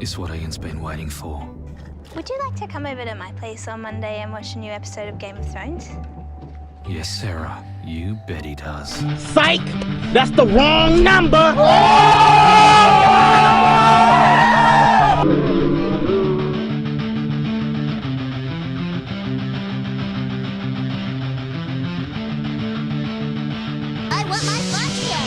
It's what Ian's been waiting for. Would you like to come over to my place on Monday and watch a new episode of Game of Thrones? Yes, Sarah, you bet he does. Psych! That's the wrong number! I want my foxtail!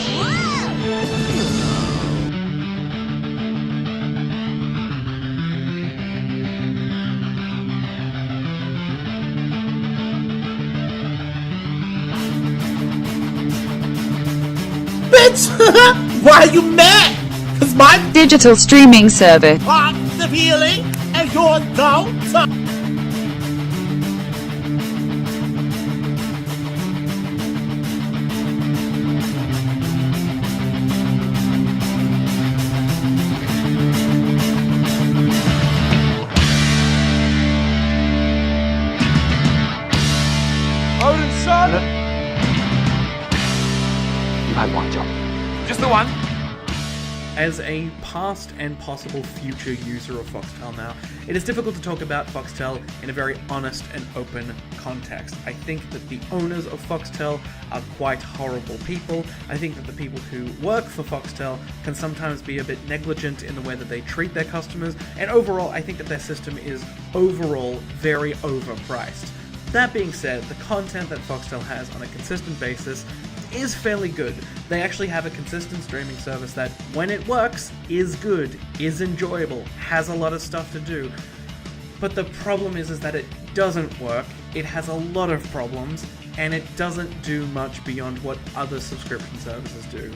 Bitch! Why are you mad? Cause my digital streaming service. box of healing and yours don't. You had one job. Just the one. As a past and possible future user of Foxtel now, it is difficult to talk about Foxtel in a very honest and open context. I think that the owners of Foxtel are quite horrible people. I think that the people who work for Foxtel can sometimes be a bit negligent in the way that they treat their customers, and overall, I think that their system is overall very overpriced. That being said, the content that Foxtel has on a consistent basis is fairly good. They actually have a consistent streaming service that, when it works, is good, is enjoyable, has a lot of stuff to do. But the problem is that it doesn't work, it has a lot of problems, and it doesn't do much beyond what other subscription services do.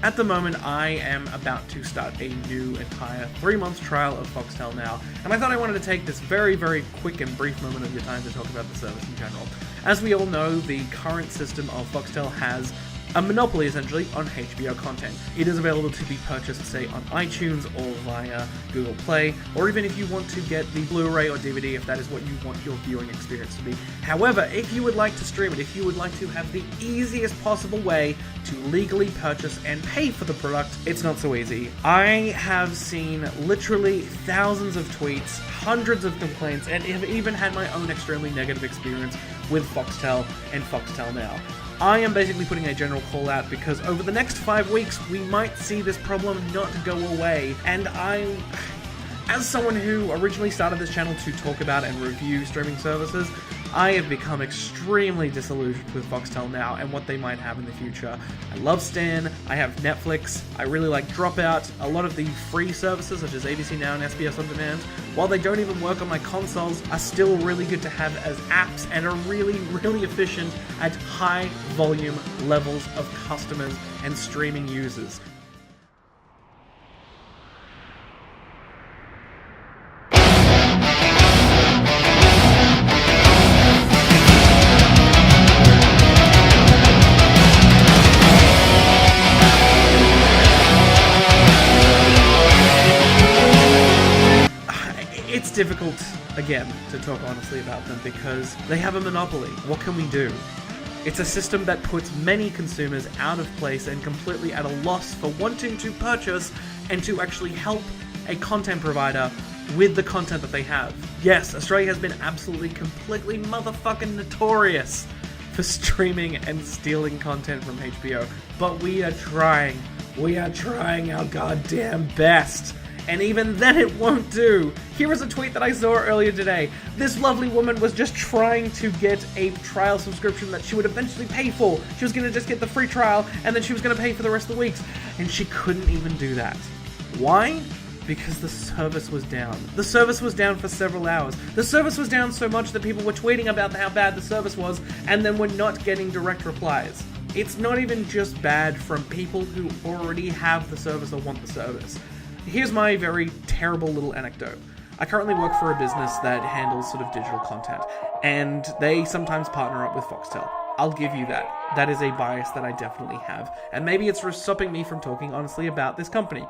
At the moment, I am about to start a new entire 3-month trial of Foxtel Now, and I thought I wanted to take this very, very quick and brief moment of your time to talk about the service in general. As we all know, the current system of Foxtel has a monopoly, essentially, on HBO content. It is available to be purchased, say, on iTunes or via Google Play, or even if you want to get the Blu-ray or DVD, if that is what you want your viewing experience to be. However, if you would like to stream it, if you would like to have the easiest possible way to legally purchase and pay for the product, it's not so easy. I have seen literally thousands of tweets, hundreds of complaints, and have even had my own extremely negative experience with Foxtel and Foxtel Now. I am basically putting a general call out because over the next 5 weeks, we might see this problem not go away, and as someone who originally started this channel to talk about and review streaming services, I have become extremely disillusioned with Foxtel Now and what they might have in the future. I love Stan, I have Netflix, I really like Dropout, a lot of the free services such as ABC Now and SBS On Demand, while they don't even work on my consoles, are still really good to have as apps and are really, really efficient at high volume levels of customers and streaming users. It's difficult, again, to talk honestly about them because they have a monopoly. What can we do? It's a system that puts many consumers out of place and completely at a loss for wanting to purchase and to actually help a content provider with the content that they have. Yes, Australia has been absolutely, completely motherfucking notorious for streaming and stealing content from HBO, but we are trying. We are trying our goddamn best. And even then it won't do. Here is a tweet that I saw earlier today. This lovely woman was just trying to get a trial subscription that she would eventually pay for. She was going to just get the free trial, and then she was going to pay for the rest of the weeks. And she couldn't even do that. Why? Because the service was down. The service was down for several hours. The service was down so much that people were tweeting about how bad the service was, and then were not getting direct replies. It's not even just bad from people who already have the service or want the service. Here's my very terrible little anecdote. I currently work for a business that handles sort of digital content, and they sometimes partner up with Foxtel. I'll give you that. That is a bias that I definitely have, and maybe it's stopping me from talking honestly about this company,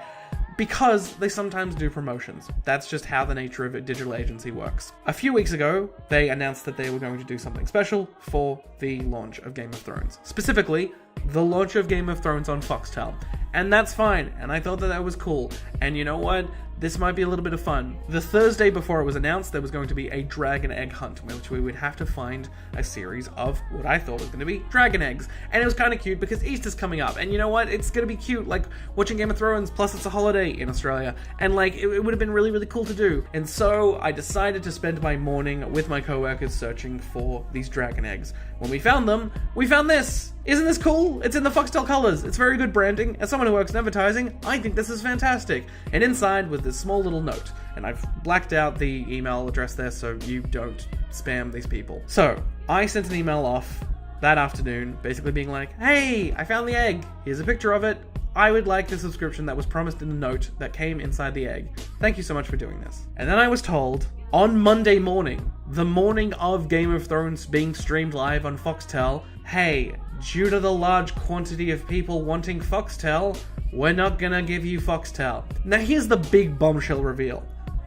because they sometimes do promotions. That's just how the nature of a digital agency works. A few weeks ago, they announced that they were going to do something special for the launch of Game of Thrones. Specifically, the launch of Game of Thrones on Foxtel. And that's fine, and I thought that that was cool. And you know what? This might be a little bit of fun. The Thursday before it was announced, there was going to be a dragon egg hunt, which we would have to find a series of what I thought was going to be dragon eggs. And it was kind of cute because Easter's coming up, and you know what? It's going to be cute, like watching Game of Thrones, plus it's a holiday in Australia. And like, it would have been really, really cool to do. And so I decided to spend my morning with my coworkers searching for these dragon eggs. When we found them, we found this! Isn't this cool? It's in the Foxtel colors. It's very good branding. As someone who works in advertising, I think this is fantastic. And inside was this small little note. And I've blacked out the email address there so you don't spam these people. So, I sent an email off that afternoon, basically being like, hey, I found the egg. Here's a picture of it. I would like the subscription that was promised in the note that came inside the egg. Thank you so much for doing this. And then I was told, on Monday morning, the morning of Game of Thrones being streamed live on Foxtel, hey, due to the large quantity of people wanting Foxtel, we're not gonna give you Foxtel. Now here's the big bombshell reveal.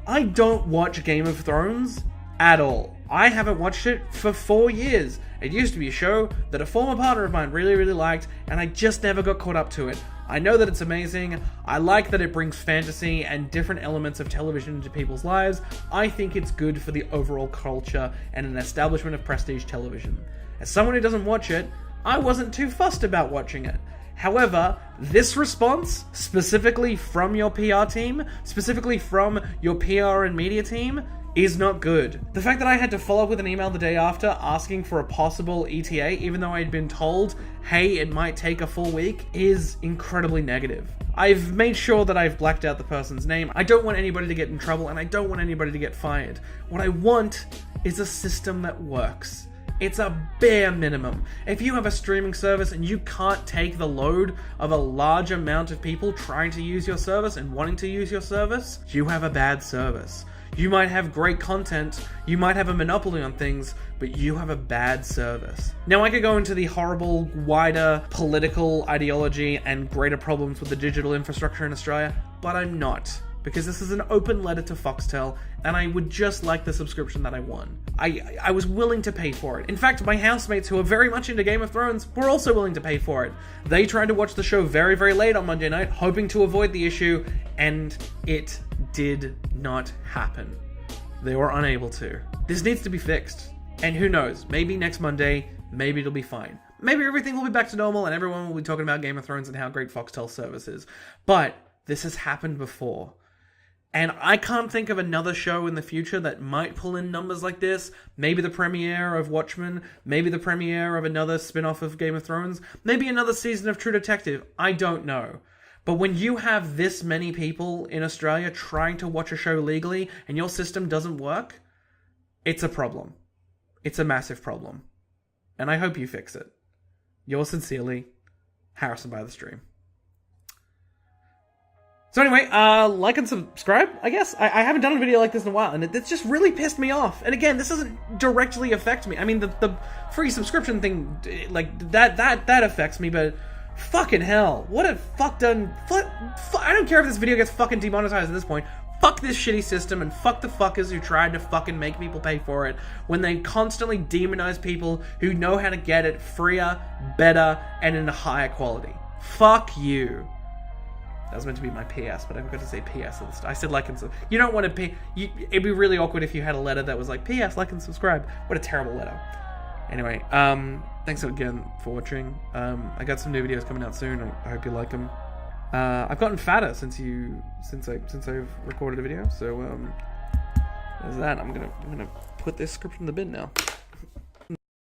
I don't watch Game of Thrones at all. I haven't watched it for 4 years. It used to be a show that a former partner of mine really, really liked, and I just never got caught up to it. I know that it's amazing. I like that it brings fantasy and different elements of television into people's lives. I think it's good for the overall culture and an establishment of prestige television. As someone who doesn't watch it, I wasn't too fussed about watching it. However, this response, specifically from your PR team, specifically from your PR and media team, is not good. The fact that I had to follow up with an email the day after asking for a possible ETA, even though I'd been told, hey, it might take a full week, is incredibly negative. I've made sure that I've blacked out the person's name. I don't want anybody to get in trouble, and I don't want anybody to get fired. What I want is a system that works. It's a bare minimum. If you have a streaming service and you can't take the load of a large amount of people trying to use your service and wanting to use your service, you have a bad service. You might have great content, you might have a monopoly on things, but you have a bad service. Now I could go into the horrible, wider political ideology and greater problems with the digital infrastructure in Australia, but I'm not. Because this is an open letter to Foxtel, and I would just like the subscription that I won. I was willing to pay for it. In fact, my housemates who are very much into Game of Thrones were also willing to pay for it. They tried to watch the show very, very late on Monday night, hoping to avoid the issue, and it did not happen. They were unable to. This needs to be fixed. And who knows, maybe next Monday, maybe it'll be fine. Maybe everything will be back to normal and everyone will be talking about Game of Thrones and how great Foxtel service is. But this has happened before. And I can't think of another show in the future that might pull in numbers like this. Maybe the premiere of Watchmen. Maybe the premiere of another spin-off of Game of Thrones. Maybe another season of True Detective. I don't know. But when you have this many people in Australia trying to watch a show legally and your system doesn't work, it's a problem. It's a massive problem. And I hope you fix it. Yours sincerely, Harrison by the Stream. So anyway, like and subscribe, I guess. I haven't done a video like this in a while, and it's just really pissed me off. And again, this doesn't directly affect me. I mean, the free subscription thing, like, that affects me, but fucking hell. What a I don't care if this video gets fucking demonetized at this point. Fuck this shitty system, and fuck the fuckers who tried to fucking make people pay for it when they constantly demonize people who know how to get it freer, better, and in a higher quality. Fuck you. That was meant to be my PS, but I forgot to say PS at the start. I said like and subscribe. You don't want to pay. It'd be really awkward if you had a letter that was like, PS, like and subscribe. What a terrible letter. Anyway, thanks again for watching. I got some new videos coming out soon. I hope you like them. I've gotten fatter since I've recorded a video. So there's that. I'm gonna put this script in the bin now.